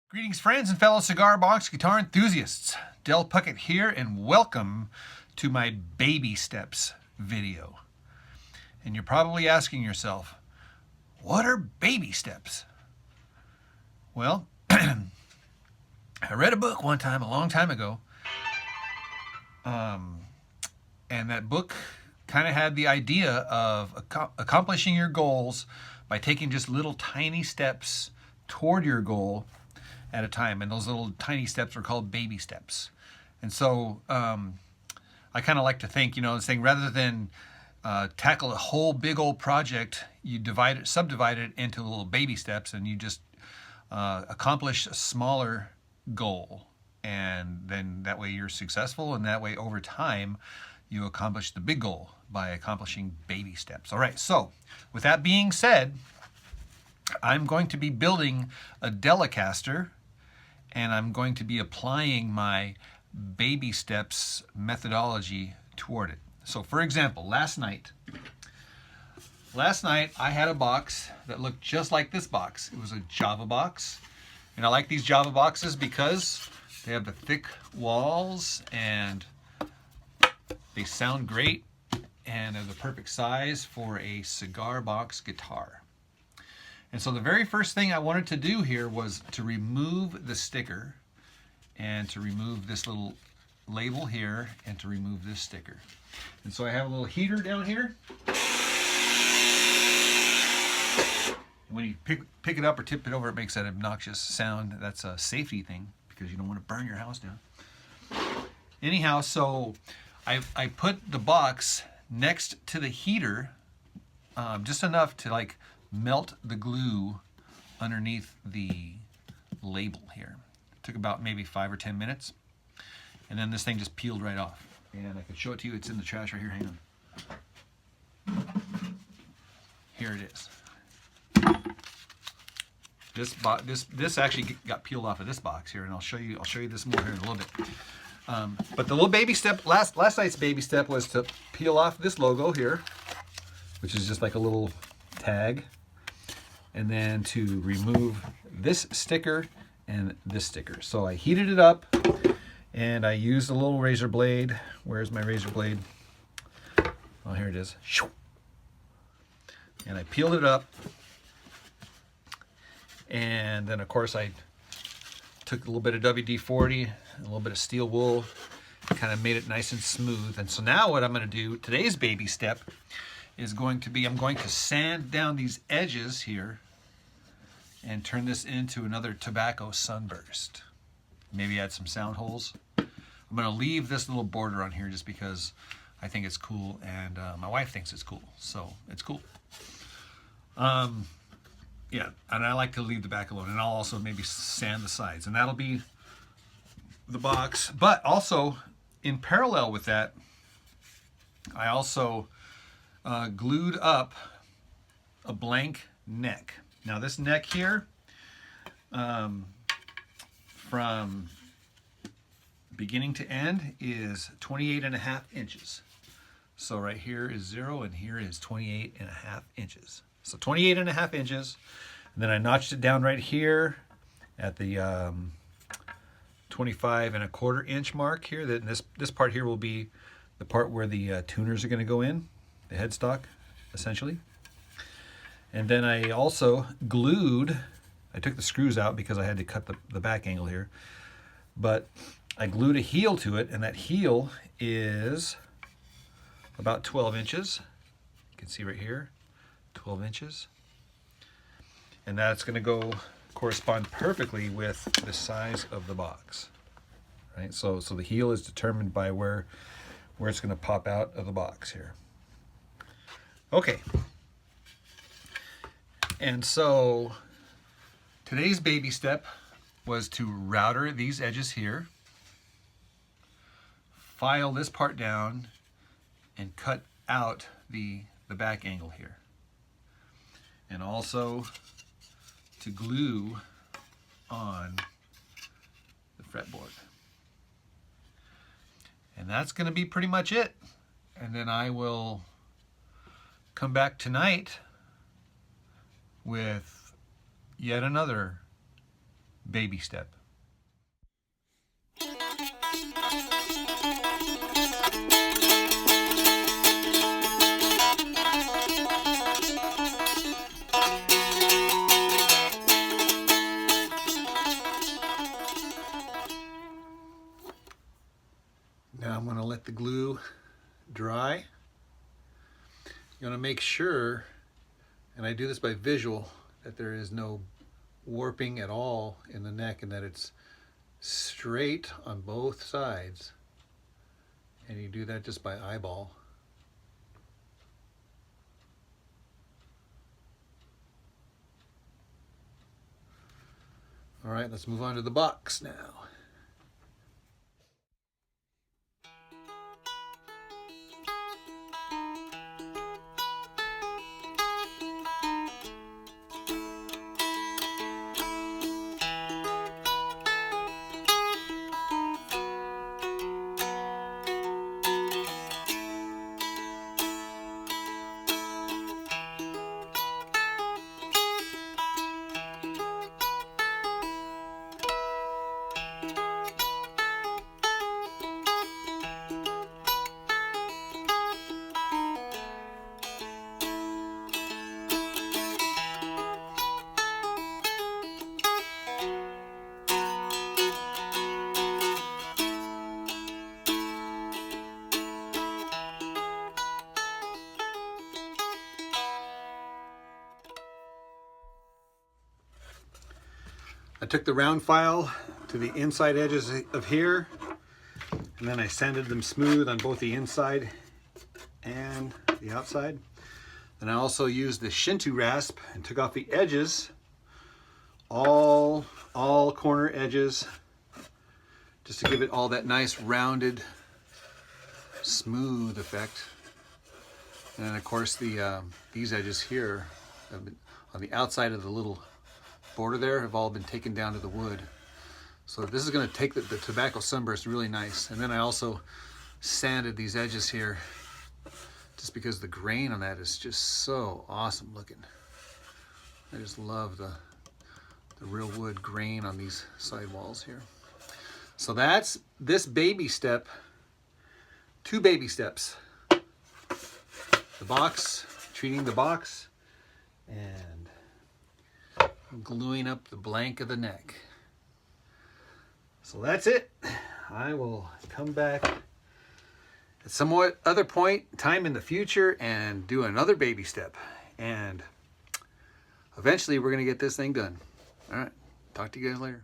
Greetings friends and fellow cigar box guitar enthusiasts. Del Puckett here and welcome to my baby steps video. And you're probably asking yourself, what are baby steps? Well, I read a book one time, a long time ago, and that book kind of had the idea of accomplishing your goals by taking just little tiny steps toward your goal at a time, and those little tiny steps are called baby steps. And so I kind of like to think, saying rather than tackle a whole big old project, you subdivide it into little baby steps, and you just accomplish a smaller goal, and then that way you're successful, and that way over time you accomplish the big goal by accomplishing baby steps. All right, so with that being said, I'm going to be building a DelaCaster, and I'm going to be applying my baby steps methodology toward it. So for example, last night I had a box that looked just like this box. It was a Java box, and I like these Java boxes because they have the thick walls and they sound great, and they're the perfect size for a cigar box guitar. And so the very first thing I wanted to do here was to remove the sticker and to remove this little label here and to remove this sticker. And so I have a little heater down here. And when you pick it up or tip it over, it makes that obnoxious sound. That's a safety thing because you don't want to burn your house down. Anyhow, so I put the box next to the heater, just enough to like melt the glue underneath the label here. It took about maybe 5 or 10 minutes, and then this thing just peeled right off. And I could show it to you. It's in the trash right here. Hang on. Here it is. This actually got peeled off of this box here, and I'll show you this more here in a little bit. But the little baby step, last night's baby step was to peel off this logo here, which is just like a little tag, and then to remove this sticker and this sticker. So I heated it up, and I used a little razor blade. Where's my razor blade? Oh, here it is. And I peeled it up, and then of course I took a little bit of WD-40, a little bit of steel wool, kind of made it nice and smooth. And so now what I'm going to do, today's baby step, is going to be, I'm going to sand down these edges here and turn this into another tobacco sunburst. Maybe add some sound holes. I'm going to leave this little border on here just because I think it's cool, and my wife thinks it's cool, so it's cool. Yeah, and I like to leave the back alone, and I'll also maybe sand the sides, and that'll be the box. But also, in parallel with that, I also glued up a blank neck. Now this neck here, from beginning to end, is 28.5 inches. So right here is 0, and here is 28.5 inches. So 28.5 inches, and then I notched it down right here at the 25.25 inch mark here. That this part here will be the part where the tuners are going to go in, the headstock, essentially. And then I also glued, I took the screws out because I had to cut the back angle here, but I glued a heel to it, and that heel is about 12 inches. You can see right here, 12 inches. And that's going to correspond perfectly with the size of the box. Right? So the heel is determined by where it's going to pop out of the box here. Okay. And so today's baby step was to router these edges here, file this part down, and cut out the back angle here. And also to glue on the fretboard. And that's going to be pretty much it. And then I will come back tonight with yet another baby step. Now I'm going to let the glue dry. You're going to make sure, and I do this by visual, that there is no warping at all in the neck and that it's straight on both sides. And you do that just by eyeball. All right, let's move on to the box now. I took the round file to the inside edges of here, and then I sanded them smooth on both the inside and the outside. Then I also used the Shinto rasp and took off the edges, all corner edges, just to give it all that nice rounded, smooth effect. And then of course these edges here have been, on the outside of the little border there, have all been taken down to the wood. So this is going to take the tobacco sunburst really nice. And then I also sanded these edges here just because the grain on that is just so awesome looking. I just love the real wood grain on these side walls here. So that's this baby step, 2 baby steps. The box, treating the box, and gluing up the blank of the neck. So that's it. I will come back at some other time in the future and do another baby step. And eventually we're going to get this thing done. All right. Talk to you guys later.